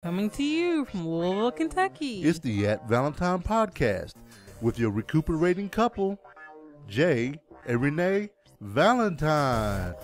Coming to you from Louisville, Kentucky. It's the At Valentine Podcast with your recuperating couple, Jay and Renee Valentine.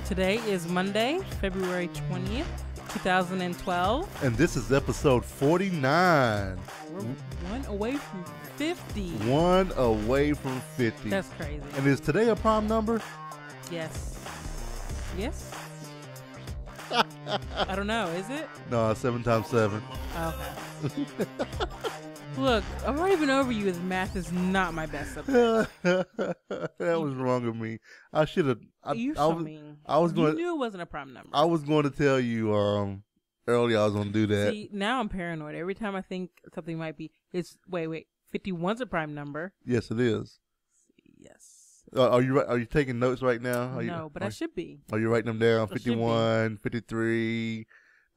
Today is Monday, February 20th, 2012. And this is episode 49. We're one away from 50. One away from 50. That's crazy. And is today a prime number? Yes. Yes? I don't know. Is it? No, 7 times 7. Okay. Look, I've already been over you as math is not my best subject. That was wrong of me. I should have. You're so mean. I You knew it wasn't a prime number. I was going to tell you earlier I was going to do that. See, now I'm paranoid. Every time I think something might be, wait, 51's a prime number. Yes, it is. Yes. Are you taking notes right now? No, but I should be. Are you writing them down? I 51, 53,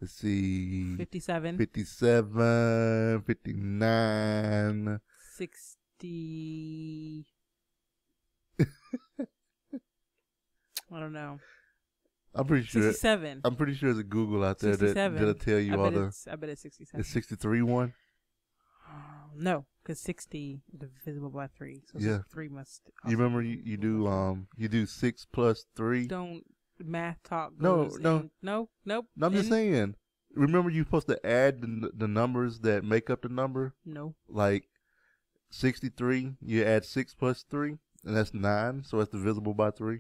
let's see. 57. 57, 59. 60. I don't know. I'm pretty sure. 67. I'm pretty sure there's a Google out there that'll tell you all the. I bet it's 67. It's 63 one? No, because 60 is divisible by 3. So Yeah. 3 must. You remember you do 6 plus 3? Don't math talk. No. Nope. I'm just saying. Remember you're supposed to add the numbers that make up the number? No. Like 63, you add 6 plus 3, and that's 9, so that's divisible by 3.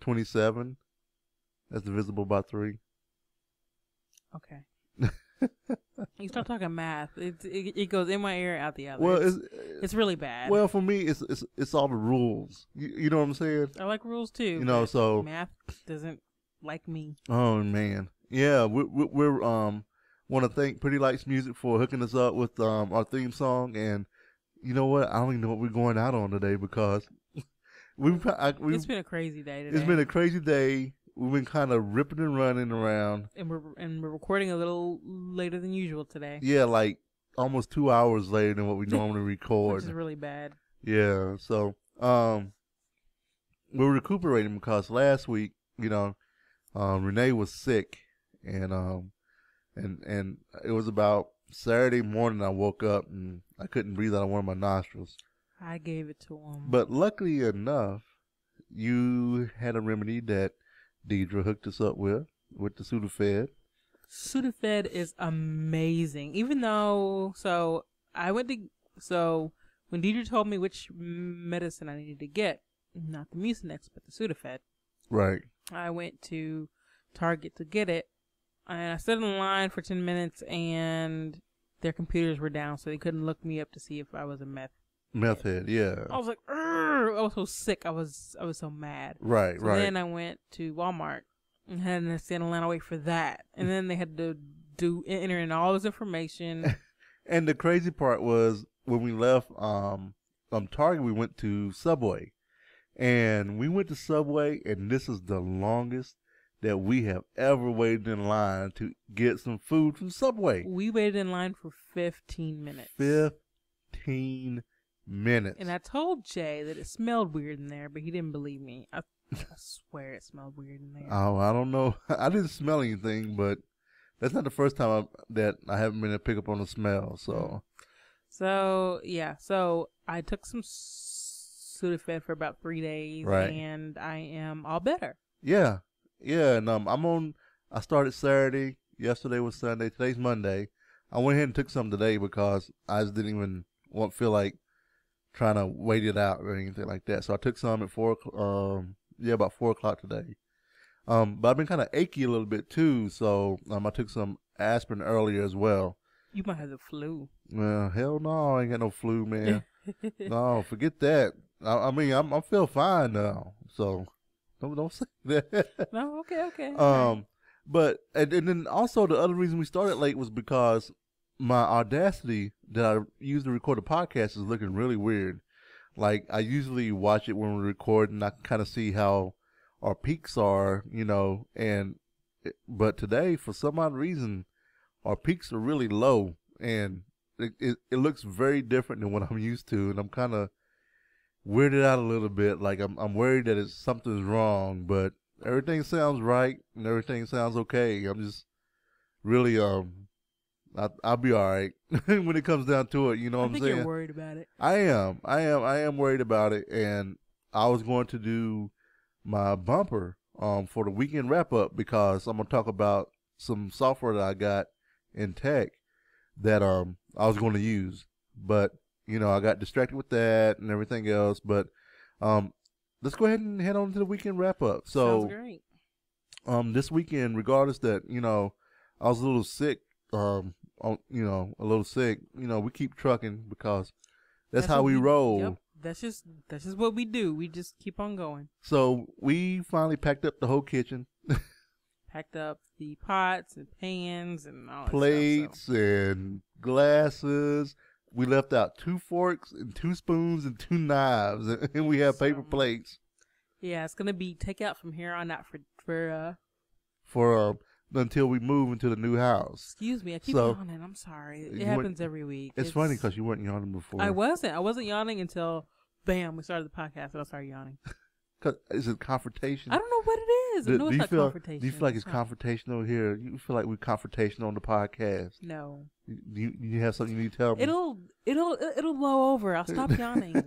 27, that's divisible by 3. Okay. You start talking math. It goes in my ear, out the other. Well, it's really bad. Well, for me, it's all the rules. You know what I'm saying? I like rules too. You know, so math doesn't like me. Oh man, yeah. We're want to thank Pretty Lights Music for hooking us up with our theme song, and you know what? I don't even know what we're going out on today because it's been a crazy day today. It's been a crazy day. We've been kind of ripping and running around, and we're recording a little later than usual today. Yeah, like almost 2 hours later than what we normally record, which is really bad. Yeah, so we're recuperating because last week, Renee was sick, and it was about Saturday morning. I woke up and I couldn't breathe out of one of my nostrils. I gave it to him, but luckily enough, you had a remedy that Deidre hooked us up with the Sudafed. Sudafed is amazing. Even though, when Deidre told me which medicine I needed to get, not the Mucinex, but the Sudafed. Right. I went to Target to get it, and I stood in line for 10 minutes, and their computers were down, so they couldn't look me up to see if I was a meth head. Yeah. I was like, I was so sick. I was so mad. Right. Then I went to Walmart and had to stand in line and wait for that, and then they had to enter in all this information. And the crazy part was when we left Target, we went to Subway, and this is the longest that we have ever waited in line to get some food from Subway. We waited in line for 15 minutes. 15 minutes. And I told Jay that it smelled weird in there, but he didn't believe me. I swear it smelled weird in there. Oh, I don't know. I didn't smell anything, but that's not the first time that I haven't been able to pick up on the smell. So I took some Sudafed for about 3 days, right, and I am all better. Yeah. And I started Saturday. Yesterday was Sunday. Today's Monday. I went ahead and took some today because I just didn't even feel like trying to wait it out or anything like that. So I took some at 4 o'clock. About 4 o'clock today. But I've been kind of achy a little bit too, so I took some aspirin earlier as well. You might have the flu. Well, hell no, I ain't got no flu, man. No, forget that. I mean, I feel fine now, so don't say that. No, okay. But and then also the other reason we started late was because my Audacity that I use to record a podcast is looking really weird. Like I usually watch it when we're recording. I can kind of see how our peaks are, but today for some odd reason our peaks are really low, and it looks very different than what I'm used to, and I'm kind of weirded out a little bit. Like I'm worried that something's wrong, but everything sounds right and everything sounds okay. I'm just really I'll be all right when it comes down to it. You know what I'm saying? You're worried about it. I am worried about it, and I was going to do my bumper for the weekend wrap up because I'm gonna talk about some software that I got in tech that I was going to use, but I got distracted with that and everything else. But let's go ahead and head on to the weekend wrap up. So, sounds great. This weekend, regardless that I was a little sick, a little sick. We keep trucking because that's how we roll. Yep. That's just what we do. We just keep on going. So we finally packed up the whole kitchen. Packed up the pots and pans and all that plates stuff, and glasses. We left out 2 forks and 2 spoons and 2 knives, and we have paper plates. Yeah, it's gonna be takeout from here on out for until we move into the new house. Excuse me, I keep yawning. I'm sorry. It happens every week. It's funny because you weren't yawning before. I wasn't yawning until bam, we started the podcast, and I started yawning. Is it confrontation? I don't know what it is. I know it's not confrontation. Do you feel like it's confrontational here? You feel like we're confrontational on the podcast? No. You have something you need to tell me? It'll blow over. I'll stop yawning.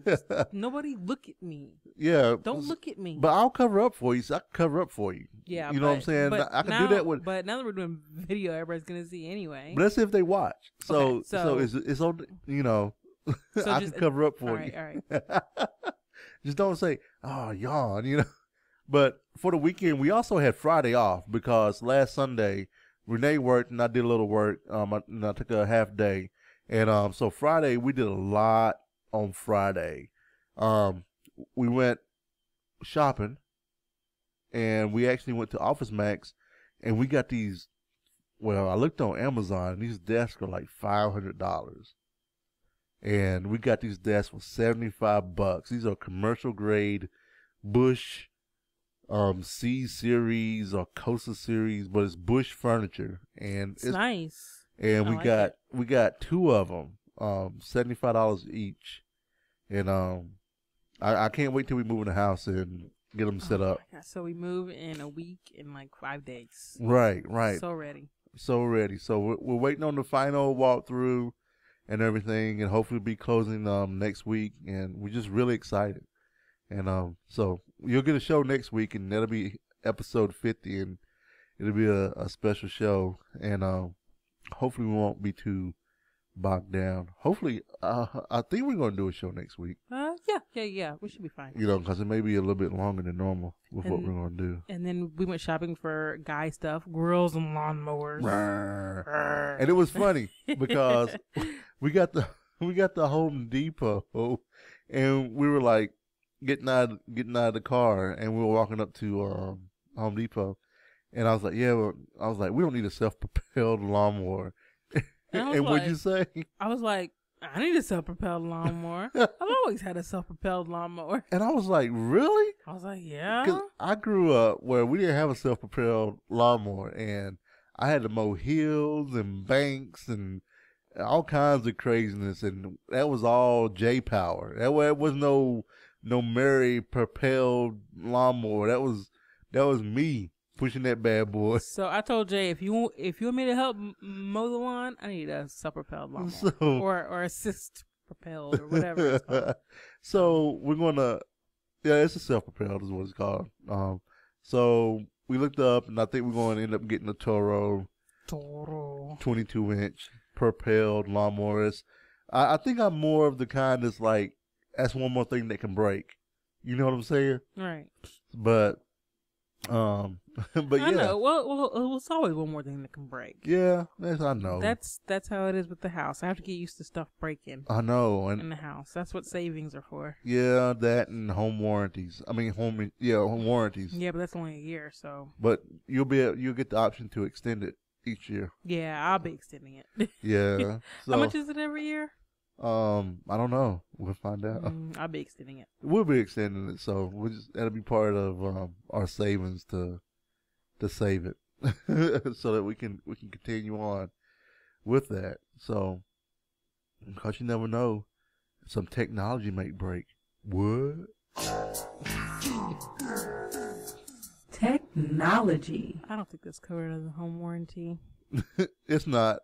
Nobody look at me. Yeah. Don't look at me. But I'll cover up for you. So I can cover up for you. Yeah. You know what I'm saying? I can do that with. But now that we're doing video, everybody's gonna see anyway. But let's see if they watch. So okay, it's on. I can cover up for you. All right. Just don't say, "Oh, yawn," But for the weekend, we also had Friday off because last Sunday Renee worked and I did a little work. I took a half day, and so Friday we did a lot on Friday. We went shopping, and we actually went to Office Max, and we got these. Well, I looked on Amazon. These desks are like $500. And we got these desks for $75. These are commercial grade Bush C series or Cosa series, but it's Bush furniture, and it's nice. And we got 2 of them, $75 each, and I can't wait till we move in the house and get them set up. So we move in a week in like 5 days. Right. So ready. So we're waiting on the final walkthrough and everything, and hopefully be closing next week, and we're just really excited. And so you'll get a show next week, and that'll be episode 50, and it'll be a special show, and hopefully we won't be too bogged down. Hopefully, I think we're gonna do a show next week. Yeah, we should be fine. Because it may be a little bit longer than normal with what we're gonna do. And then we went shopping for guy stuff, grills and lawnmowers. And it was funny because we got the Home Depot, and we were like getting out of the car, and we were walking up to Home Depot, and I was like, we don't need a self-propelled lawnmower. And what'd you say? I was like, I need a self-propelled lawnmower. I've always had a self-propelled lawnmower. And I was like, really? I was like, yeah. Because I grew up where we didn't have a self-propelled lawnmower, and I had to mow hills and banks and all kinds of craziness, and that was all J-Power. That was no Mary propelled lawnmower. That was me pushing that bad boy. So I told Jay, if you want me to help mow the lawn, I need a self-propelled lawnmower, or assist propelled, or whatever it's called. So we're gonna, it's a self-propelled is what it's called. So we looked up, and I think we're going to end up getting a Toro 22-inch propelled lawnmowers. I think I'm more of the kind that's like, that's one more thing that can break. You know what I'm saying? Right. But But I yeah, know. Well, it's always one more thing that can break. yeah, I know. That's how it is with the house. I have to get used to stuff breaking I know, in and the house. That's what savings are for. yeah, that and home warranties. I mean, home warranties. Yeah, but that's only a year, so But you'll get the option to extend it each year. yeah, I'll be extending it. Yeah. How much So, is it every year? I don't know. We'll find out. I'll be extending it. We'll be extending it, so that'll be part of our savings to save it, so that we can continue on with that. So, because you never know, some technology may break. What? Technology. I don't think that's covered under the home warranty. It's not.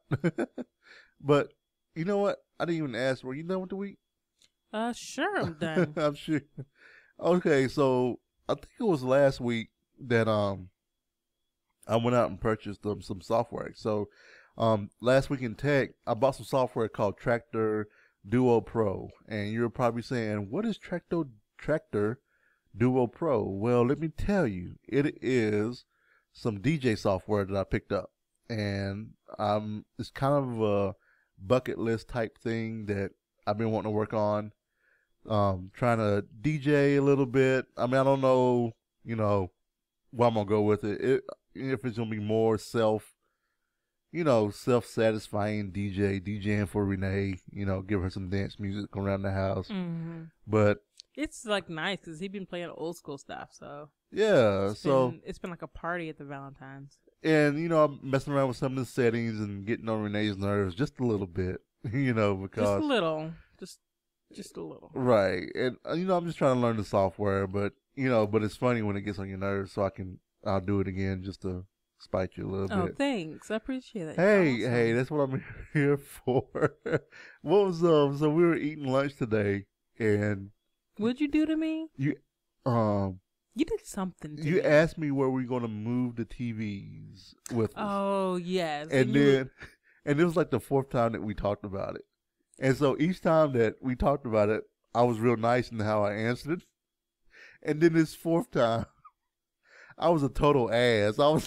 But you know what? I didn't even ask. Were you done with the week? Sure, I'm done. I'm sure. Okay, so I think it was last week that I went out and purchased some software. So last week in tech, I bought some software called Tractor Duo Pro, and you're probably saying, "What is Tractor Duo Pro?" Well, let me tell you, it is some DJ software that I picked up, and it's kind of a bucket list type thing that I've been wanting to work on. Trying to DJ a little bit. I mean, I don't know, where I'm gonna go with it. If it's gonna be more self-satisfying DJing for Renee, give her some dance music around the house. Mm-hmm. But it's like nice because he's been playing old school stuff. So yeah, it's been like a party at the Valentine's. And I'm messing around with some of the settings and getting on Renee's nerves just a little bit, because just a little, just a little. Right, and I'm just trying to learn the software, but but it's funny when it gets on your nerves, so I'll do it again just to spite you a little bit. Oh, thanks, I appreciate that. Hey, that's what I'm here for. What was so we were eating lunch today, and what'd you do to me? You did something to you me. asked me where we're gonna move the TVs with us. Oh yes, and then it was like the fourth time that we talked about it. And so each time that we talked about it, I was real nice in how I answered it. And then this fourth time, I was a total ass. I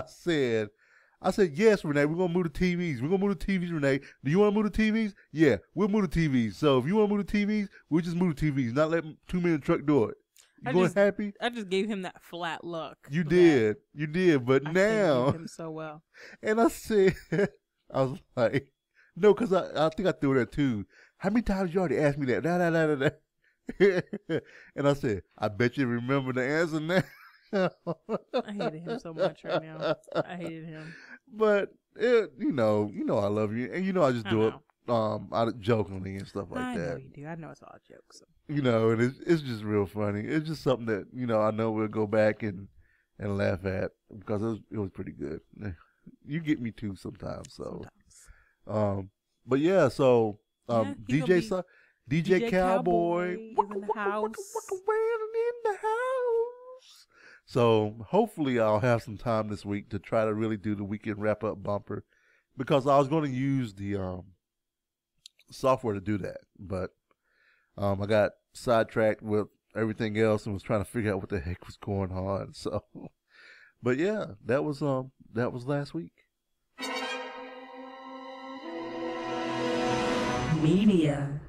said, yes, Renee, we're going to move the TVs. We're going to move the TVs, Renee. Do you want to move the TVs? Yeah, we'll move the TVs. So if you want to move the TVs, we'll just move the TVs, not let 2 men in the truck do it. Happy? I just gave him that flat look. You did, but now. I him so well. And I said, I was like, no, because I think I threw that too. How many times you already asked me that? And I said, I bet you remember the answer now. I hated him so much right now. I hated him. But I love you, and I just do it jokingly and stuff like that. I know you do. I know it's all jokes. And it's just real funny. It's just something that I know we'll go back and laugh at because it was pretty good. You get me too sometimes. So. But yeah, so DJ Cowboy in the house. In the house. So hopefully I'll have some time this week to try to really do the weekend wrap up bumper, because I was going to use the software to do that, but I got sidetracked with everything else and was trying to figure out what the heck was going on. So, but yeah, that was last week. Media.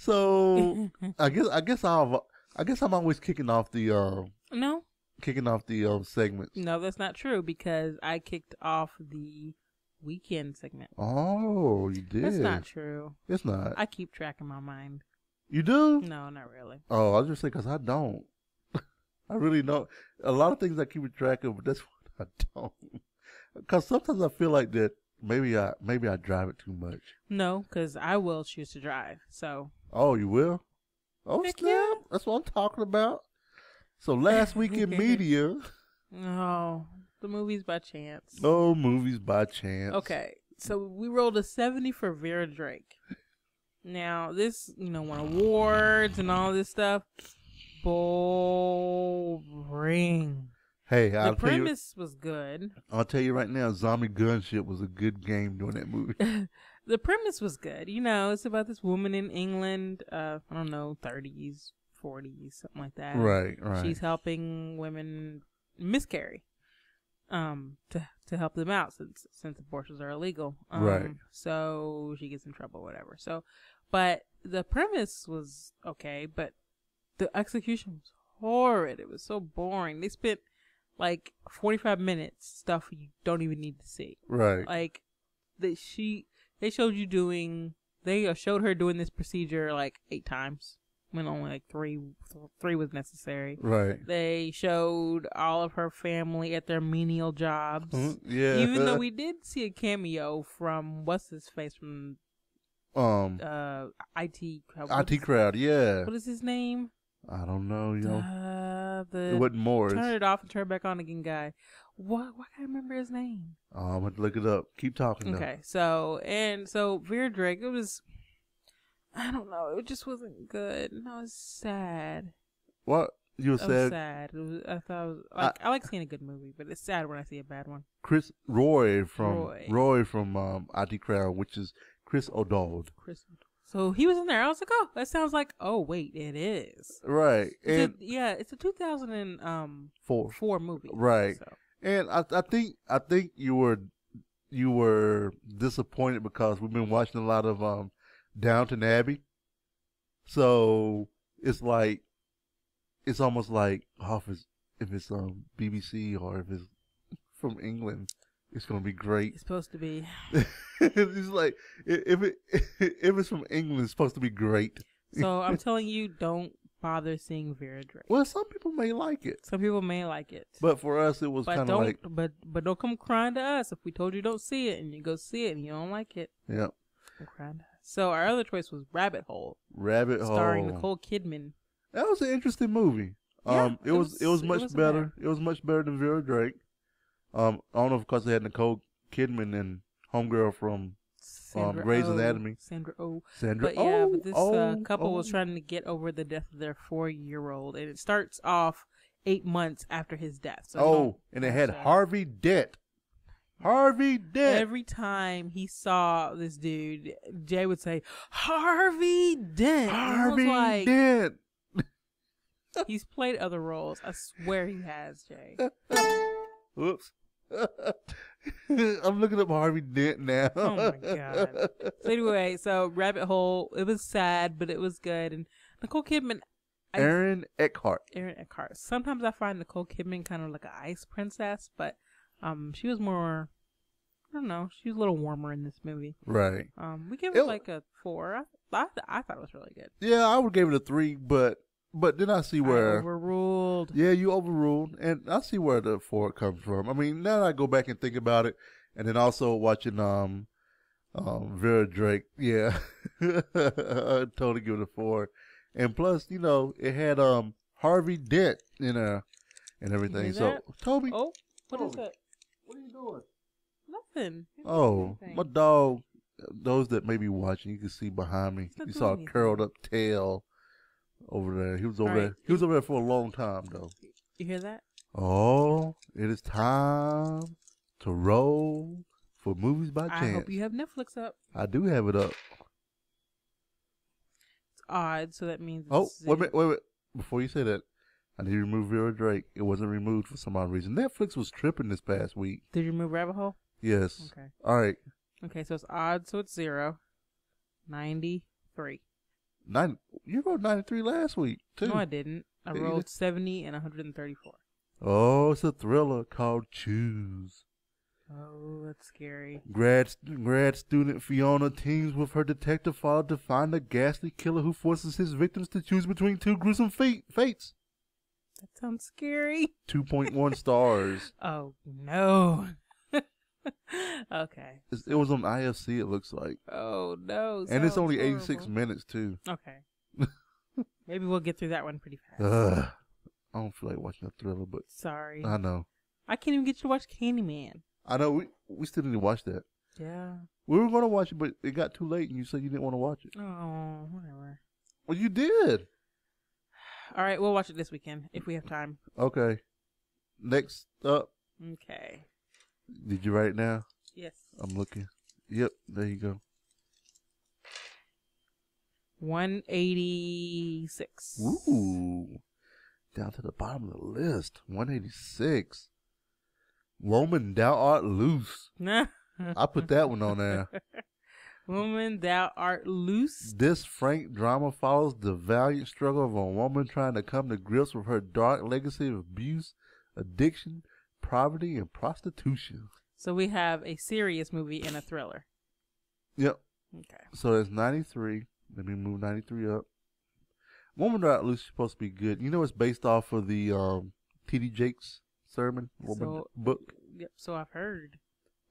So I guess I'm always kicking off the segments. No, that's not true, because I kicked off the weekend segment. Oh, you did. That's not true. It's not. I keep track in my mind. You do? No, not really. Oh, I was just saying because I don't. I really don't. A lot of things I keep track of, but that's what I don't. Because sometimes I feel like that maybe I drive it too much. No, because I will choose to drive. So. Oh, you will? Oh, heck snap! yeah. That's what I'm talking about. So last week in media. Oh, the movies by chance. Oh, movies by chance. Okay, so we rolled a 70 for Vera Drake. Now this, won awards and all this stuff. Boring. Hey, the premise was good. I'll tell you right now, Zombie Gunship was a good game during that movie. the premise was good. You know, it's about this woman in England, I don't know, 30s, 40s, something like that. Right, right. She's helping women miscarry, to help them out since abortions are illegal. Right. So she gets in trouble, whatever. So, but the premise was okay, but the execution was horrid. It was so boring. They spent like 45 minutes stuff you don't even need to see. Right. Like they showed her doing this procedure like 8 times when only like three was necessary. Right. They showed all of her family at their menial jobs. Yeah. Even though we did see a cameo from what's his face from IT crowd, yeah. What is his name? I don't know, The it wasn't Morris. Turn it off and turn it back on again guy. Why can't I remember his name? I'm gonna have to look it up. Keep talking. Okay, so Vera Drake, it was, I don't know, it just wasn't good. No, it's sad. What you It said? was sad. I thought it was like I like seeing a good movie, but it's sad when I see a bad one. Roy from IT crowd, which is Chris O'Dowd. So he was in there. I was like, oh, that sounds like. Oh wait, it is. Right, it's a 2004 movie. Right, so. And I think you were disappointed because we've been watching a lot of Downton Abbey, so it's almost like if it's BBC or if it's from England. It's gonna be great. It's supposed to be. It's like if it's from England, it's supposed to be great. So I'm telling you, don't bother seeing Vera Drake. Well, some people may like it. Some people may like it, but for us, it was kind of like. But don't come crying to us if we told you don't see it and you go see it and you don't like it. Yep. Don't cry to us. So our other choice was Rabbit Hole. Starring Nicole Kidman. That was an interesting movie. Yeah, it was much better. It was much better than Vera Drake. I don't know because they had Nicole Kidman and homegirl from Grey's Anatomy. Sandra Oh. But this couple was trying to get over the death of their 4-year-old, and it starts off 8 months after his death. So and it had Harvey Dent. Harvey Dent. Every time he saw this dude, Jay would say, Harvey Dent. Harvey Dent. He's played other roles. I swear he has, Jay. Whoops. I'm looking up Harvey Dent now. Oh my god. So anyway, Rabbit Hole, it was sad, but it was good. And Nicole Kidman. Aaron Eckhart. Sometimes I find Nicole Kidman kind of like an ice princess, but she was more, I don't know, she was a little warmer in this movie. Right. We give it like a 4. I thought it was really good. Yeah, I would give it a 3, but then I see where I overruled. Yeah, you overruled, and I see where the 4 comes from. I mean, now that I go back and think about it, and then also watching Vera Drake, yeah, I'd totally give it a 4. And plus, it had Harvey Dent in there and everything. So Toby, what is that? What are you doing? Nothing. My dog. Those that may be watching, you can see behind me. You saw a curled up tail. Over there. He was over there. He was over there for a long time, though. You hear that? Oh, it is time to roll for Movies by Chance. I hope you have Netflix up. I do have it up. It's odd, so that means wait a minute. Before you say that, I need to remove Vera Drake. It wasn't removed for some odd reason. Netflix was tripping this past week. Did you remove Rabbit Hole? Yes. Okay. All right. Okay, so it's odd, so it's 0. 93. You wrote 93 last week, too. No, I didn't. I rolled 70 and 134. Oh, it's a thriller called Choose. Oh, that's scary. Grad student Fiona teams with her detective father to find a ghastly killer who forces his victims to choose between 2 gruesome fates. That sounds scary. 2.1 stars. Oh, no. Okay. It was on IFC, it looks like. Oh, no. And it's only horrible. 86 minutes, too. Okay. Maybe we'll get through that one pretty fast. I don't feel like watching a thriller, but... Sorry. I know. I can't even get you to watch Candyman. I know. We still need to watch that. Yeah. We were going to watch it, but it got too late, and you said you didn't want to watch it. Oh, whatever. Well, you did. All right, we'll watch it this weekend, if we have time. Okay. Next up. Okay. Did you write it now? Yes. I'm looking. Yep, there you go. 186. Ooh. Down to the bottom of the list. 186. Woman, thou art loose. I put that one on there. Woman, thou art loose. This frank drama follows the valiant struggle of a woman trying to come to grips with her dark legacy of abuse, addiction, poverty, and prostitution. So we have a serious movie and a thriller. Yep. Okay. So that's 93. Let me move 93 up. Woman Thou Art Loose is supposed to be good. You know it's based off of the T.D. Jakes sermon book. Yep. So I've heard.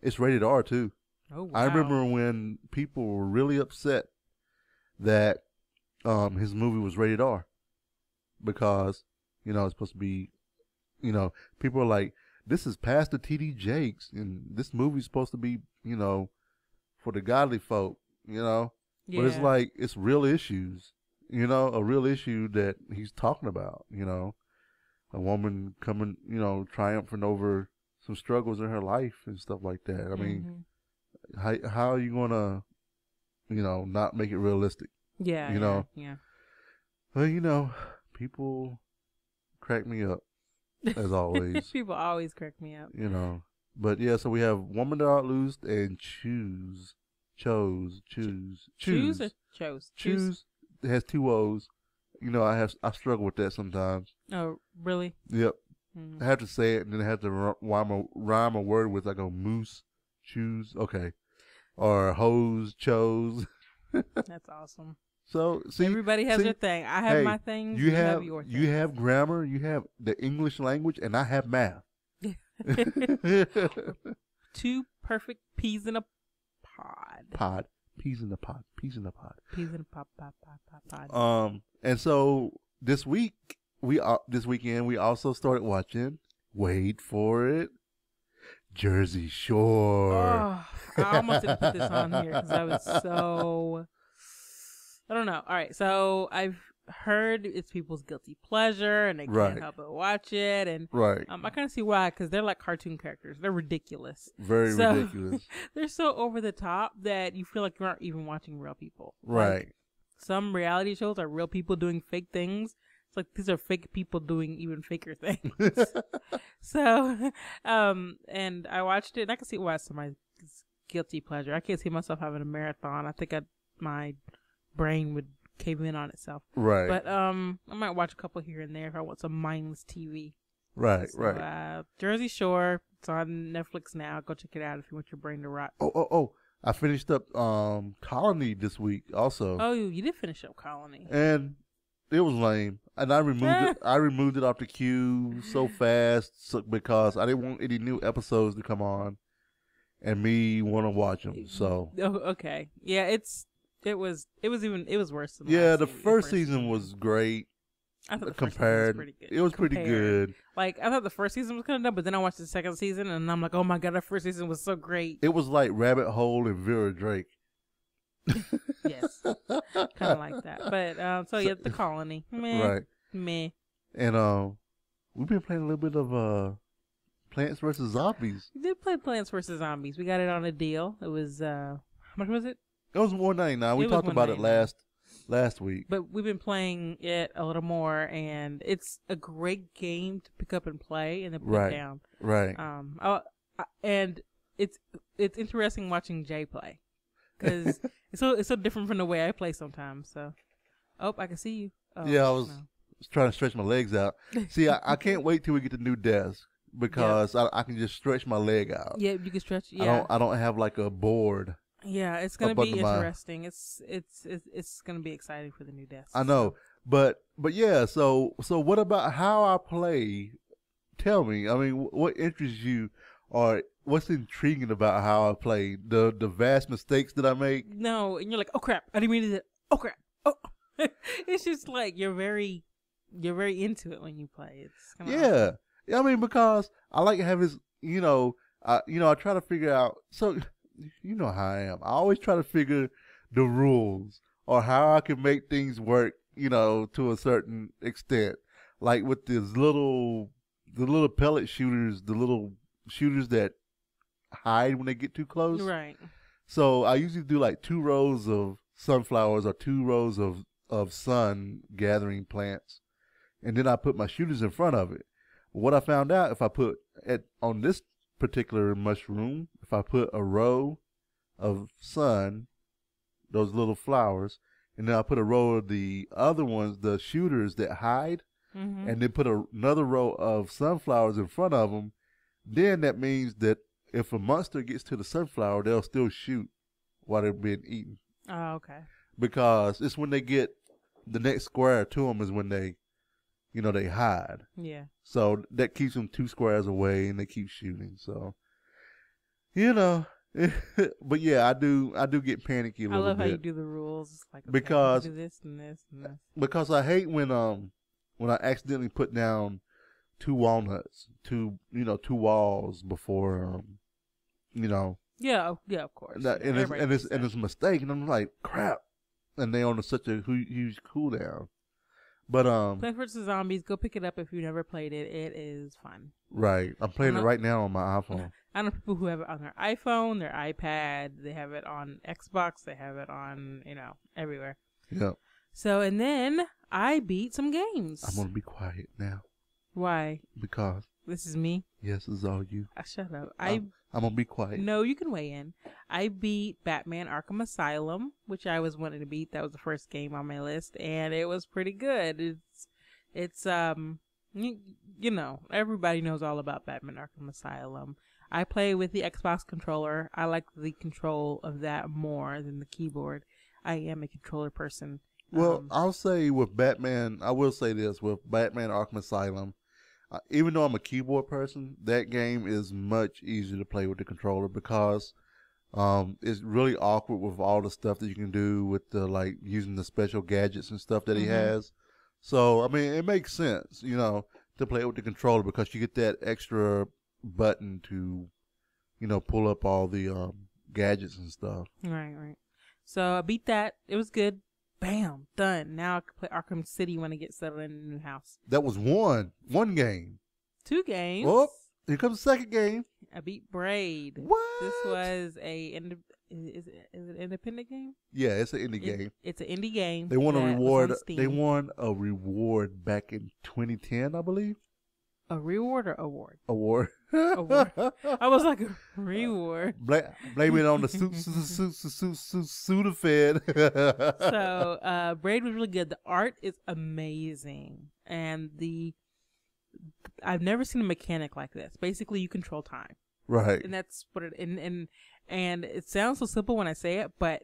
It's rated R too. Oh wow. I remember when people were really upset that his movie was rated R because it's supposed to be, people are like, this is Pastor T.D. Jakes and this movie's supposed to be, for the godly folk, Yeah. But it's like it's real issues, a real issue that he's talking about, a woman coming, triumphing over some struggles in her life and stuff like that. I mean, how are you gonna, not make it realistic? Yeah. Well, people crack me up as always. People always crack me up. But yeah, so we have Woman Thou Art Loose and Choose. Choose or chose? Choose. It has two O's. I struggle with that sometimes. Oh, really? Yep. I have to say it, and then I have to rhyme a word with. I go moose, choose, okay, or hose, chose. That's awesome. So see, everybody has their thing. I have my things. You have your things. You have grammar. You have the English language, and I have math. Two perfect peas in a pod. Peas in a pod. Peas in a pod. And so this weekend we also started watching. Wait for it. Jersey Shore. Oh, I almost didn't put this on here because I was so. I don't know. All right, so I've heard it's people's guilty pleasure and they can't help but watch it, and I kind of see why, because they're like cartoon characters. They're ridiculous. Very ridiculous. They're so over the top that you feel like you aren't even watching real people. Right. Like, some reality shows are real people doing fake things. It's like these are fake people doing even faker things. So, and I watched it, and I can see why it's somebody's guilty pleasure. I can't see myself having a marathon. I think my brain would cave in on itself. Right. But I might watch a couple here and there if I want some mindless TV. Right. So, right. Jersey Shore. It's on Netflix now. Go check it out if you want your brain to rot. Oh! I finished up Colony this week also. Oh, you did finish up Colony. And it was lame. And I removed it. I removed it off the queue so fast because I didn't want any new episodes to come on, and me want to watch them. So. Oh, okay. Yeah, it was worse than the first season was great. I thought the compared, first season was pretty good. It was pretty good. Like, I thought the first season was kind of done, but then I watched the second season, and I'm like, oh my god, that first season was so great. It was like Rabbit Hole and Vera Drake. Yes, kind of like that. But so yeah, The Colony, meh. And we've been playing a little bit of Plants vs Zombies. We did play Plants vs Zombies. We got it on a deal. It was how much was it? It was $1.99. We talked about it last week. But we've been playing it a little more, and it's a great game to pick up and play, and then put down. Right. And it's interesting watching Jay play, because it's so different from the way I play sometimes. So, I can see you. Oh, yeah, I was trying to stretch my legs out. See, I can't wait till we get the new desk because I can just stretch my leg out. Yeah, you can stretch. Yeah. I don't have like a board. Yeah, it's gonna be interesting. It's gonna be exciting for the new desk. I know, but yeah. So what about how I play? Tell me. I mean, what interests you, or what's intriguing about how I play? The vast mistakes that I make. No, and you're like, oh crap! I didn't mean to do that. Oh crap! Oh, it's just like you're very into it when you play. It's awesome. I mean, because I like to have his. I try to figure out. So. You know how I am. I always try to figure the rules or how I can make things work, to a certain extent. Like with the little pellet shooters, the little shooters that hide when they get too close. Right. So I usually do like 2 rows of sunflowers or 2 rows of sun gathering plants, and then I put my shooters in front of it. What I found out, if I put on this particular mushroom, if I put a row of sun, those little flowers, and then I put a row of the other ones, the shooters that hide, and then put another row of sunflowers in front of them, then that means that if a monster gets to the sunflower, they'll still shoot while they're being eaten. Oh, okay. Because it's when they get the next square to them is when they hide. Yeah. So that keeps them 2 squares away, and they keep shooting. So, but yeah, I do get panicky a little bit. I love how you do the rules. It's like, okay, because do this and this and this. Because I hate when I accidentally put down 2 walnuts, 2 walls before Yeah, of course. and it's a mistake, and I'm like, crap, and they on such a huge cooldown. But Plants vs. Zombies, go pick it up if you've never played it. It is fun. Right, I'm playing it right now on my iPhone. I know people who have it on their iPhone, their iPad. They have it on Xbox. They have it on everywhere. Yeah. So and then I beat some games. I'm gonna be quiet now. Why? Because this is me. Yes, this is all you. Shut up. I'm gonna be quiet. No, you can weigh in. I beat Batman Arkham Asylum, which I was wanting to beat. That was the first game on my list, and it was pretty good. It's everybody knows all about Batman Arkham Asylum. I play with the Xbox controller. I like the control of that more than the keyboard. I am a controller person. Well, I'll say with Batman, I will say this, with Batman Arkham Asylum, even though I'm a keyboard person, that game is much easier to play with the controller because it's really awkward with all the stuff that you can do with the using the special gadgets and stuff that he has. So, I mean, it makes sense, to play with the controller because you get that extra button to, pull up all the gadgets and stuff. Right. So I beat that. It was good. Bam, done. Now I can play Arkham City when I get settled in a new house. That was one game. 2 games. Oh, here comes the second game. I beat Braid. What? This was is it an independent game? Yeah, it's an indie game. It's an indie game. They won a reward. They won a reward back in 2010, I believe. A reward or award? Award. Award. I was like, a reward. Blame it on the Sudafed. So, Braid was really good. The art is amazing. And I've never seen a mechanic like this. Basically, you control time. Right. And that's what it, and it sounds so simple when I say it, but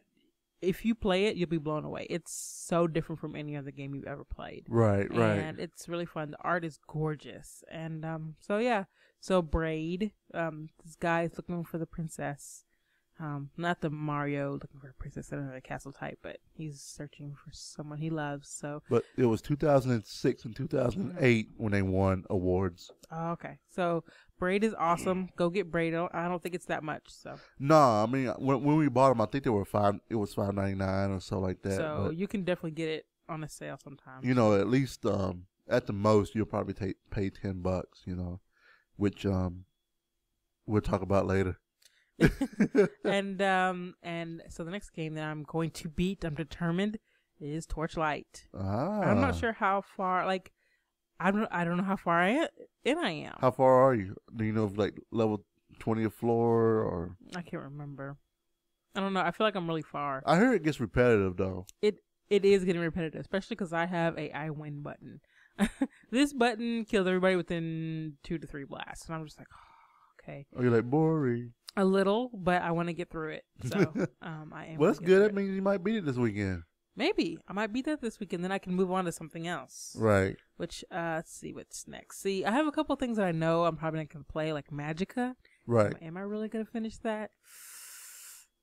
if you play it, you'll be blown away. It's so different from any other game you've ever played. Right. And it's really fun. The art is gorgeous. And so yeah. So Braid, this guy is looking for the princess. Not the Mario looking for a princess in a castle type, but he's searching for someone he loves. So, but it was 2006 and 2008 when they won awards. Oh, okay. So Braid is awesome. Go get Braid. I don't think it's that much. So no, I mean when we bought them, I think they were it was $5.99 or so like that. So you can definitely get it on a sale sometime. At least at the most you'll probably pay $10. Which we'll talk about later. and so the next game that I'm going to beat, I'm determined, is Torchlight. I'm not sure how far. I don't know how far I am. How far are you? Do you know if level 20th floor or? I can't remember. I don't know. I feel like I'm really far. I heard it gets repetitive though. It is getting repetitive, especially because I have a I win button. This button kills everybody within 2 to 3 blasts, and I'm just like, oh, okay. Are you like boring? A little, but I want to get through it. So I am. Well, that's good. That means you might beat it this weekend. Maybe I might beat that this weekend. Then I can move on to something else. Right. Which let's see what's next. See, I have a couple of things that I know I'm probably not gonna play, like Magica. Right. Am I really gonna finish that?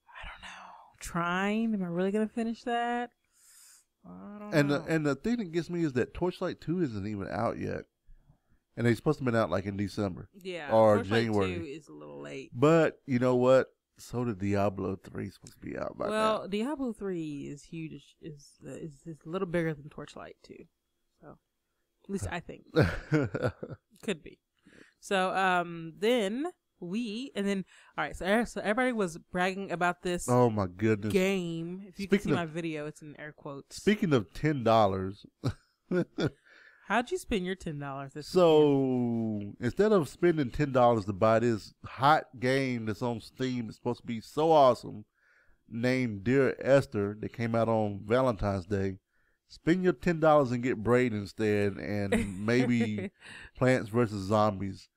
I don't know. Trine. Am I really gonna finish that? I don't know. And the thing that gets me is that Torchlight 2 isn't even out yet. And they're supposed to have been out in December. Yeah. Or Torchlight January. 2 is a little late. But you know what? So did Diablo 3 supposed to be out by now. Well, Diablo 3 is huge. Is a little bigger than Torchlight 2. So, at least I think. Could be. So, then and then all right. So everybody was bragging about this Oh my goodness! game. If you can see my video, it's in air quotes. Speaking of $10, how'd you spend your $10 this weekend? Instead of spending $10 to buy this hot game that's on Steam, it's supposed to be so awesome, named Dear Esther, that came out on Valentine's Day. Spend your $10 and get Braid instead, and maybe Plants vs. Zombies.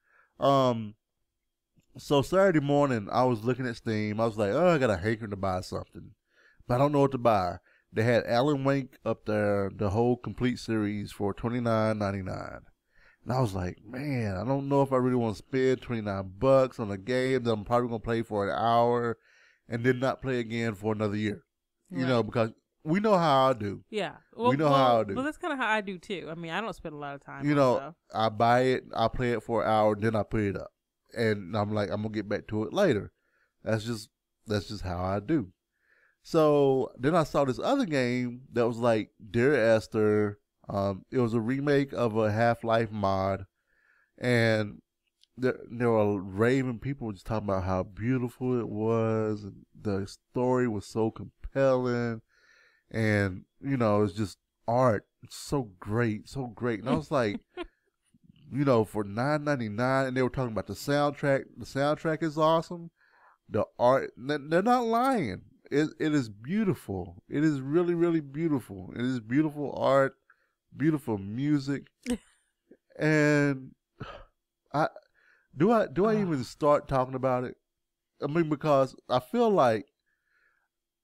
So Saturday morning, I was looking at Steam. I was like, oh, I got a hankering to buy something, but I don't know what to buy. They had Alan Wake up there, the whole complete series for $29.99. And I was like, man, I don't know if I really want to spend $29 on a game that I'm probably going to play for an hour and then not play again for another year. Right. You know, because we know how I do. Yeah. We know how I do. Well, that's kind of how I do too. I mean, I don't spend a lot of time on stuff. I buy it, I play it for an hour, then I put it up. And I'm like, I'm going to get back to it later. That's just how I do. So then I saw this other game that was like Dear Esther. It was a remake of a Half-Life mod. And there were raving people just talking about how beautiful it was. And the story was so compelling. And, you know, it's just art. It's so great, so great. And I was like, you know, for $9.99, and they were talking about the soundtrack. The soundtrack is awesome. The art, they're not lying. It is beautiful. It is really, really beautiful. It is beautiful art, beautiful music. And do I even start talking about it? I mean, because I feel like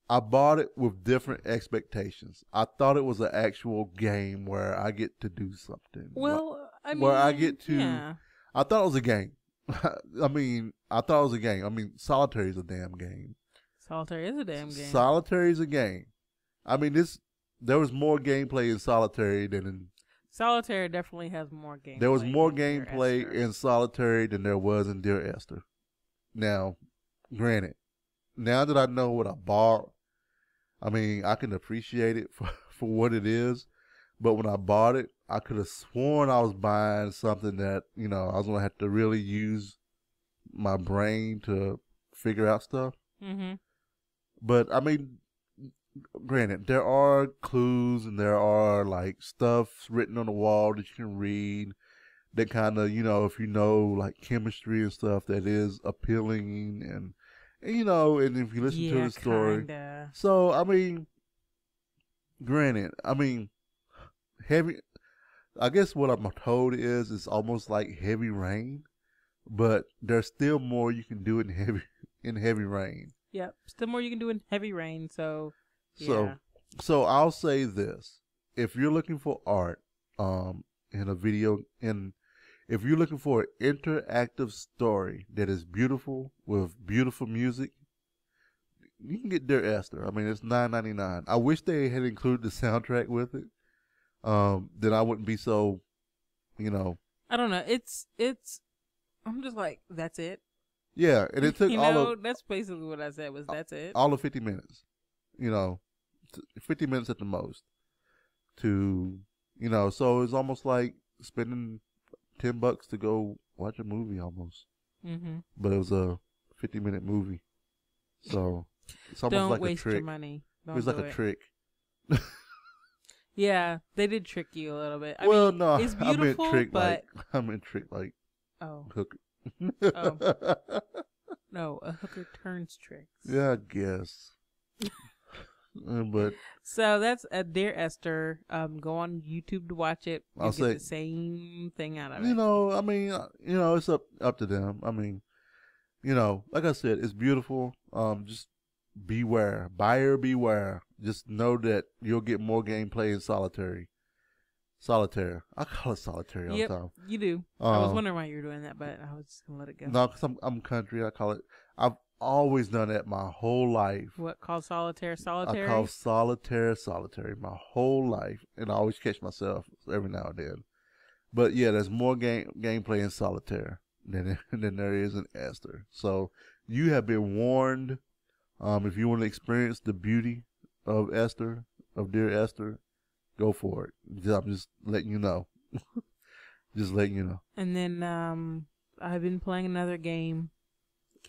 I bought it with different expectations. I thought it was an actual game where I get to do something. Well, I mean, where I get to. Yeah. I thought it was a game. I thought it was a game. I mean, Solitaire is a damn game. Solitaire is a damn game. Solitaire is a game. I mean, there was more gameplay in Solitaire than in. Solitaire definitely has more gameplay. There was more gameplay in Solitaire than there was in Dear Esther. Now, granted, now that I know what I bought, I mean, I can appreciate it for what it is. But when I bought it, I could have sworn I was buying something that, you know, I was going to have to really use my brain to figure out stuff. Mm-hmm. But, I mean, granted, there are clues and there are, like, stuff written on the wall that you can read that kind of, you know, if you know, like, chemistry and stuff, that is appealing and you know, and if you listen to the story. Kinda. So, I mean, granted, I mean, I guess what I'm told is it's almost like Heavy Rain, but there's still more you can do in Heavy Rain. Yep, still more you can do in Heavy Rain. So, yeah. So I'll say this: if you're looking for art, in a video, if you're looking for an interactive story that is beautiful with beautiful music, you can get Dear Esther. I mean, it's $9.99. I wish they had included the soundtrack with it. Then I wouldn't be so, you know. I don't know. It's. I'm just like, that's it. Yeah, and it took that's basically what I said was that's it. All of 50 minutes. You know, 50 minutes at the most. To, you know, so it's almost like spending $10 to go watch a movie almost. Mm-hmm. But it was a 50-minute movie. So it's almost Don't like waste a trick. Your money. Don't It's like a trick. Yeah, they did trick you a little bit. I mean, no, it's beautiful, I meant trick like oh. hooker. Oh. No, a hooker turns tricks. Yeah, I guess. But so that's a Dear Esther. Go on YouTube to watch it. You'll get the same thing out of it. You know, I mean, you know, it's up to them. I mean, you know, like I said, it's beautiful. Just beware, buyer beware. Just know that you'll get more gameplay in Solitaire. I call it Solitaire all the time. You do. I was wondering why you were doing that, but I was just gonna let it go. No, because I'm country. I call it. I've always done that my whole life. What, called Solitaire? I call Solitaire my whole life, and I always catch myself every now and then. But yeah, there's more gameplay in Solitaire than there is in Esther. So you have been warned. If you want to experience the beauty of Esther, of Dear Esther, go for it. I'm just letting you know. Just letting you know. And then I've been playing another game.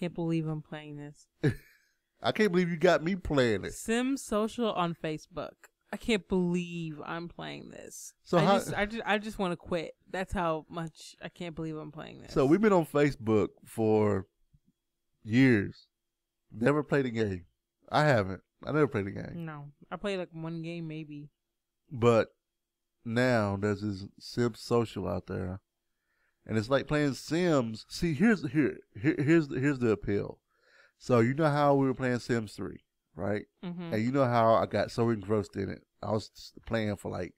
can't believe I'm playing this. I can't believe you got me playing it. Sim Social on Facebook. I can't believe I'm playing this. So I just want to quit. That's how much I can't believe I'm playing this. So we've been on Facebook for years. Never played a game. I haven't. I never played a game. No, I played like one game maybe. But now there's this Sim Social out there, and it's like playing Sims. See, here's the appeal. So you know how we were playing Sims 3, right? Mm-hmm. And you know how I got so engrossed in it. I was playing for like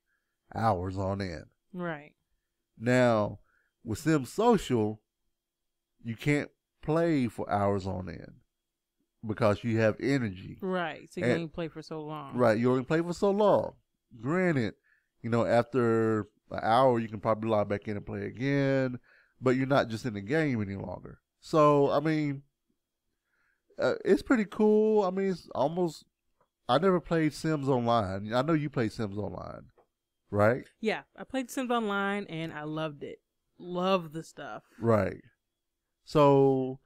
hours on end. Right. Now with Sim Social, you can't play for hours on end because you have energy. Right. So you can only play for so long. Right. You only play for so long. Granted, after an hour, you can probably log back in and play again, but you're not just in the game any longer. So, I mean, it's pretty cool. I mean, it's almost, I never played Sims Online. I know you play Sims Online, right? Yeah. I played Sims Online and I loved it. Love the stuff. Right. So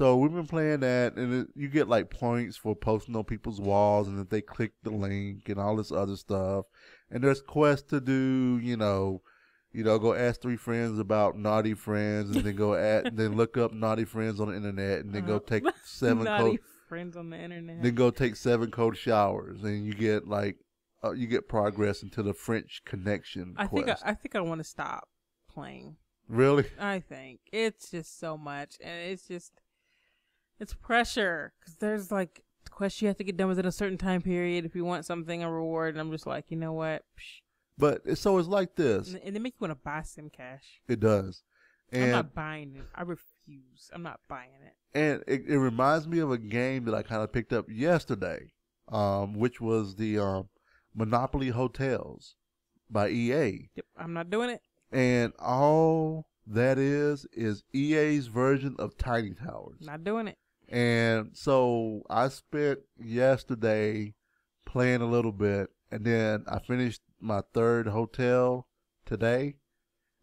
we've been playing that, and you get like points for posting on people's walls, and if they click the link and all this other stuff. And there's quests to do, go ask 3 friends about naughty friends, and then then look up naughty friends on the internet, and then go take 7 naughty friends on the internet. Then go take 7 cold showers, and you get you get progress into the French Connection quest. I think I want to stop playing. Really? I think it's just so much, and it's pressure because there's like quests you have to get done within a certain time period if you want something, a reward, and I'm just like, you know what? Psh. But so it's like this, and they make you want to buy Sim Cash. It does. And I'm not buying it. I refuse. I'm not buying it. And it reminds me of a game that I kind of picked up yesterday, which was the Monopoly Hotels by EA. Yep, I'm not doing it. And all that is EA's version of Tiny Towers. Not doing it. And so I spent yesterday playing a little bit, and then I finished my 3rd hotel today,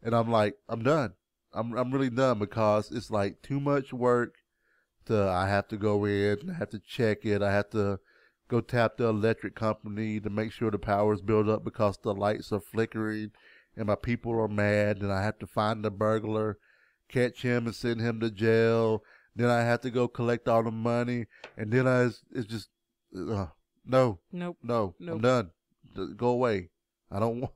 and I'm like, I'm done. I'm really done because it's like too much work. I have to go in, I have to check it, I have to go tap the electric company to make sure the power's built up because the lights are flickering and my people are mad, and I have to find the burglar, catch him and send him to jail. Then I have to go collect all the money, and then it's just no, nope, I'm done. Go away. I don't want.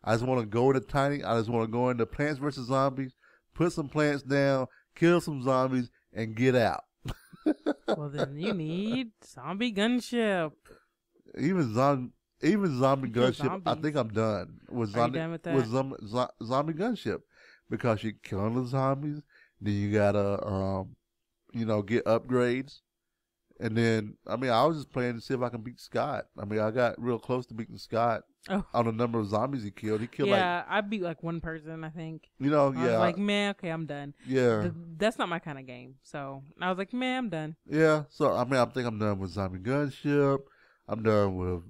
I just want to go into I just want to go into Plants vs Zombies, put some plants down, kill some zombies, and get out. Well, then you need Zombie Gunship. Even Zombie Gunship, zombies. I think I'm done with Are you done with that? Zombie Gunship, because you're killing the zombies. Then you gotta get upgrades, and then I was just playing to see if I can beat Scott. I got real close to beating Scott on the number of zombies he killed. He killed I beat like 1 person, I think. I was like, man, okay, I'm done. Yeah, that's not my kind of game. So I was like, man, I'm done. Yeah, so I think I'm done with Zombie Gunship. I'm done with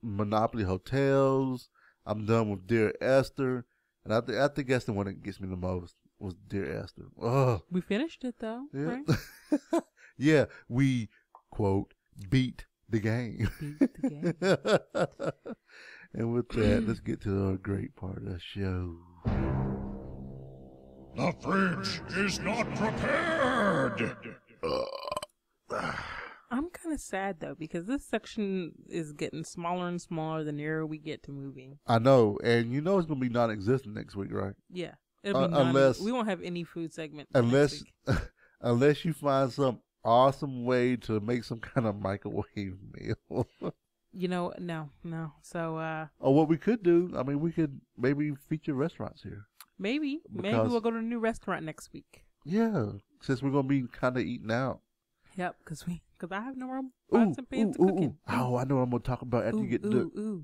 Monopoly Hotels. I'm done with Dear Esther, and I think that's the one that gets me the most was Dear Esther. Ugh. We finished it though, Yeah. right? Yeah, we quote beat the game. Beat the game. And with that, let's get to the great part of the show. The fridge is not prepared. I'm kind of sad though because this section is getting smaller and smaller the nearer we get to moving. I know, and it's gonna be non-existent next week, right? Yeah, it'll be unless we won't have any food segment unless next week. unless you find some awesome way to make some kind of microwave meal. No. So or what we could do, we could maybe feature restaurants here. Maybe we'll go to a new restaurant next week. Yeah, since we're gonna be kind of eating out. Yep, because I have no more pots and pans cooking. Oh, I know what I'm gonna talk about after you get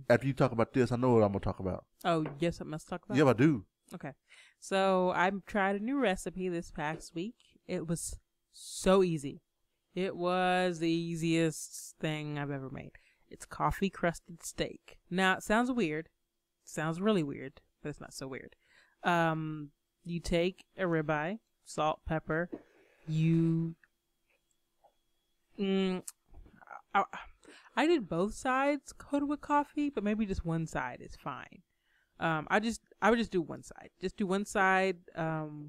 after you talk about this. I know what I'm gonna talk about. Oh, yes, I must talk about. Yeah, I do. Okay, so I tried a new recipe this past week. It was so easy. It was the easiest thing I've ever made. It's coffee crusted steak. Now it sounds weird. It sounds really weird, but it's not so weird. You take a ribeye, salt, pepper. You I, I did both sides coated with coffee, but maybe just one side is fine. I would just do one side. Just do one side.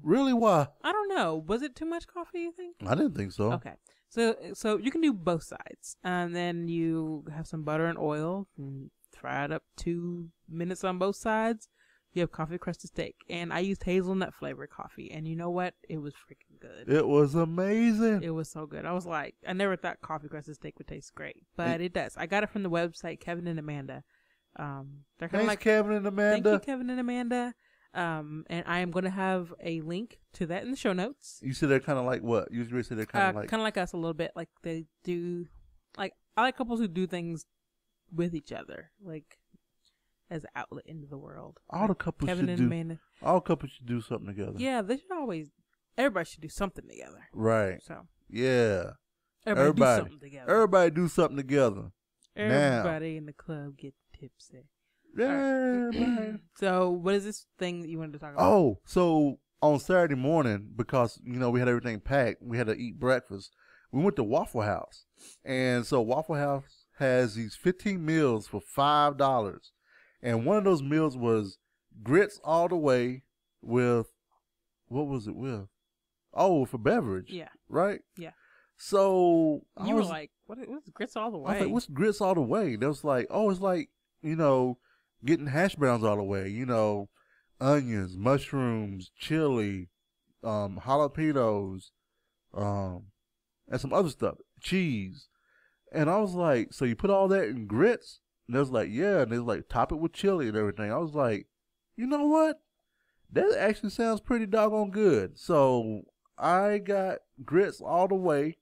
Really? Why? I don't know. Was it too much coffee, you think? I didn't think so. Okay. So you can do both sides. And then you have some butter and oil and fry it up 2 minutes on both sides. You have coffee crusted steak. And I used hazelnut flavored coffee. And you know what? It was freaking good. It was amazing. It was so good. I was like, I never thought coffee crusted steak would taste great. But it does. I got it from the website, Kevin and Amanda. They're kind of Thanks, like Kevin and Amanda. Thank you, Kevin and Amanda. And I am going to have a link to that in the show notes. You said they're kind of like what? Usually say they're kind of like us a little bit. Like they do, like I like couples who do things with each other, like as an outlet into the world. All the couples Kevin should and do. Amanda. All couples should do something together. Yeah, they should always. Everybody should do something together. Right. So yeah. everybody do something together. Everybody do something together. Everybody in the club get tipsy. Yeah, man. So, what is this thing that you wanted to talk about? Oh, so on Saturday morning, because, we had everything packed, we had to eat breakfast, we went to Waffle House. And so Waffle House has these 15 meals for $5. And one of those meals was grits all the way with, what was it with? Oh, for beverage. Yeah. Right? Yeah. So you were like, what's grits all the way? I was like, what's grits all the way? They was like, oh, it's like, getting hash browns all the way, onions, mushrooms, chili, jalapenos, and some other stuff, cheese. And I was like, so you put all that in grits? And they was like, yeah. And they was like, top it with chili and everything. I was like, you know what? That actually sounds pretty doggone good. So I got grits all the way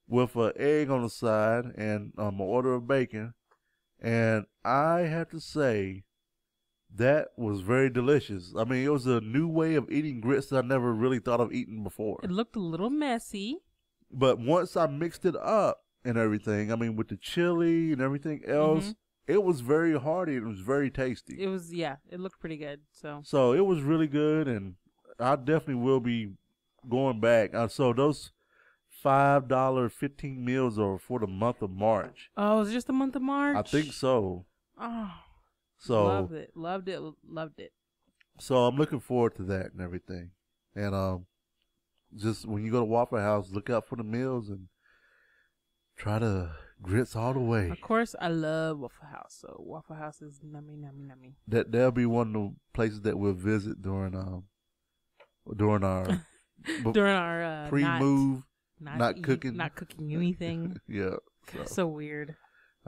with an egg on the side and an order of bacon. And I have to say, that was very delicious. I mean, it was a new way of eating grits that I never really thought of eating before. It looked a little messy. But once I mixed it up and everything, I mean, with the chili and everything else, it was very hearty. It was very tasty. It was, it looked pretty good. So it was really good, and I definitely will be going back. So those $5 15 meals are for the month of March. Oh, is it just the month of March? I think so. Oh, so loved it. So I'm looking forward to that and everything. And just when you go to Waffle House, look out for the meals and try to grits all the way. Of course, I love Waffle House. So Waffle House is nummy. That'll be one of the places that we'll visit during our during our pre-move. Not cooking anything. Yeah. So weird.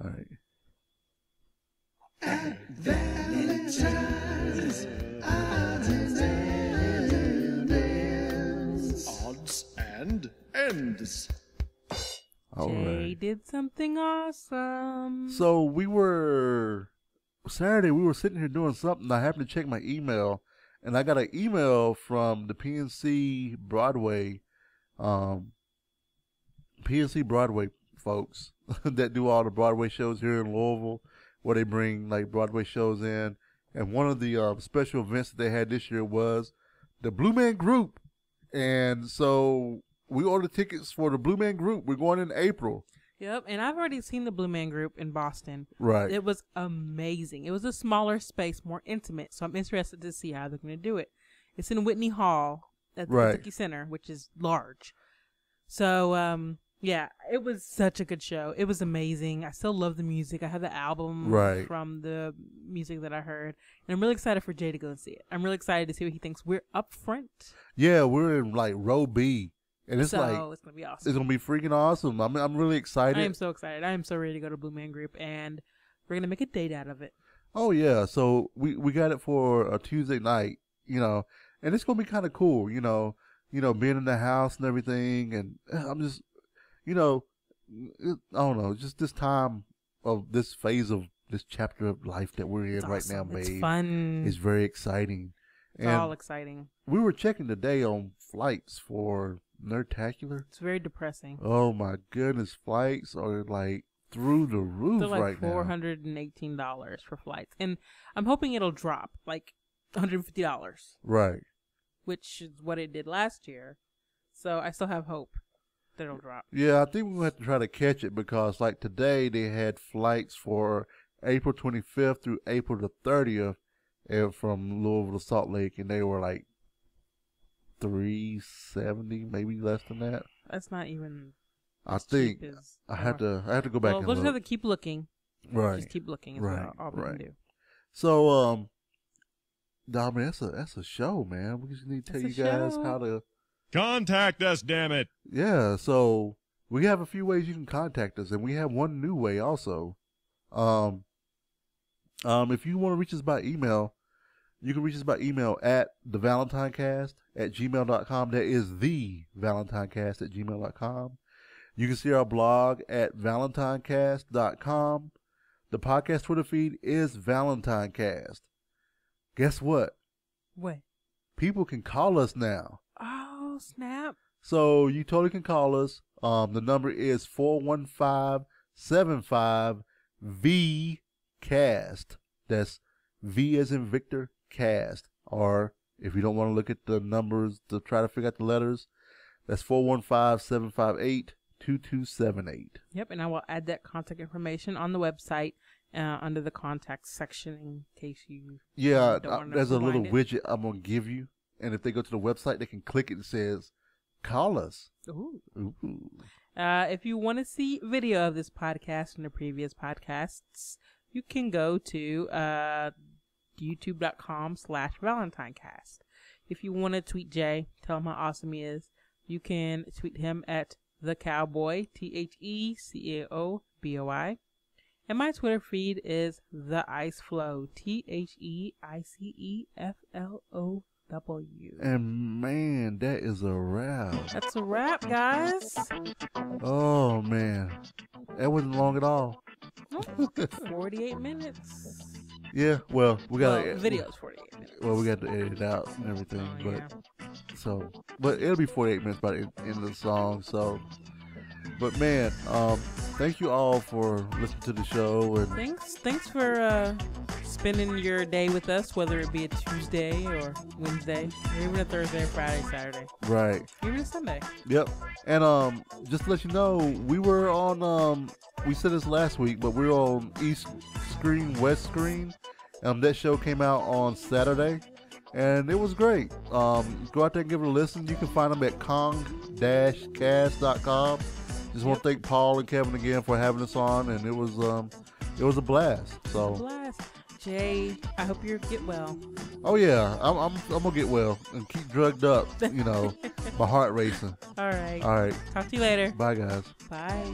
All right. Valentine's odds and ends. All Jay right. did something awesome. So Saturday we were sitting here doing something. I happened to check my email, and I got an email from the PNC Broadway folks that do all the Broadway shows here in Louisville, where they bring like Broadway shows in. And one of the special events that they had this year was the Blue Man Group. And so we ordered tickets for the Blue Man Group. We're going in April. Yep, and I've already seen the Blue Man Group in Boston. Right. It was amazing. It was a smaller space, more intimate, so I'm interested to see how they're going to do it. It's in Whitney Hall at the Kentucky Center, which is large. So, yeah, it was such a good show. It was amazing. I still love the music. I have the album from the music that I heard. And I'm really excited for Jay to go and see it. I'm really excited to see what he thinks. We're up front. Yeah, we're in like row B. And it's it's going to be awesome. It's going to be freaking awesome. I'm really excited. I am so excited. I am so ready to go to Blue Man Group. And we're going to make a date out of it. Oh, yeah. So we got it for a Tuesday night, and it's going to be kind of cool, being in the house and everything. And I'm just, I don't know, just this time of this phase of this chapter of life that we're in right now, babe. It's fun. It's very exciting. It's all exciting. We were checking today on flights for Nerdtacular. It's very depressing. Oh my goodness, flights are like through the roof They're like right now. $418 for flights, and I'm hoping it'll drop like $150. Right. Which is what it did last year. So I still have hope it'll drop. Yeah, I think we're going to have to try to catch it because, like, today they had flights for April 25th through April the 30th from Louisville to Salt Lake, and they were like $370, maybe less than that. That's not even. I think I had to go back and we'll just look. have to keep looking. Right. Just keep looking. Is Right. all we can do. So, nah, man, that's a show, man. We just need to tell It's you a guys show. how to. Contact us, damn it. Yeah, so we have a few ways you can contact us, and we have one new way also. If you want to reach us by email, you can reach us by email at thevalentinecast@gmail.com. That is thevalentinecast@gmail.com. You can see our blog at valentinecast.com. The podcast Twitter feed is ValentineCast. Guess what? What? People can call us now. Oh, snap. So you totally can call us. The number is 415-75-VCAST. That's V as in Victor, cast. Or if you don't want to look at the numbers to try to figure out the letters, that's 415-758-2278. Yep, and I will add that contact information on the website under the contact section in case you. Yeah, don't wanna there's a little find it. widget I'm going to give you. And if they go to the website, they can click it and says, call us. Ooh. Ooh. If you want to see video of this podcast and the previous podcasts, you can go to youtube.com/ValentineCast. If you want to tweet Jay, tell him how awesome he is, you can tweet him at the Cowboy, TheCaoboi. And my Twitter feed is the Ice Flow, TheIceflow. And man, that is a wrap. That's a wrap, guys. Oh man, that wasn't long at all. 48 minutes. Yeah, well, we got video's 48 minutes. Well, we got to edit it out and everything, Oh, but yeah. but it'll be 48 minutes by the end of the song. So, but man, thank you all for listening to the show and Thanks for spending your day with us, whether it be a Tuesday or Wednesday, or even a Thursday, Friday, Saturday, right. even a Sunday. Yep. And just to let you know, we were on we said this last week, but we were on East Screen, West Screen. That show came out on Saturday, and it was great. Go out there and give it a listen. You can find them at kong-cast.com. Just want to thank Paul and Kevin again for having us on, and it was a blast. So Blast. Jay, I hope you get well. oh yeah, I'm gonna get well and keep drugged up. You know, my heart racing. All right. All right, Talk to you later. bye guys. Bye.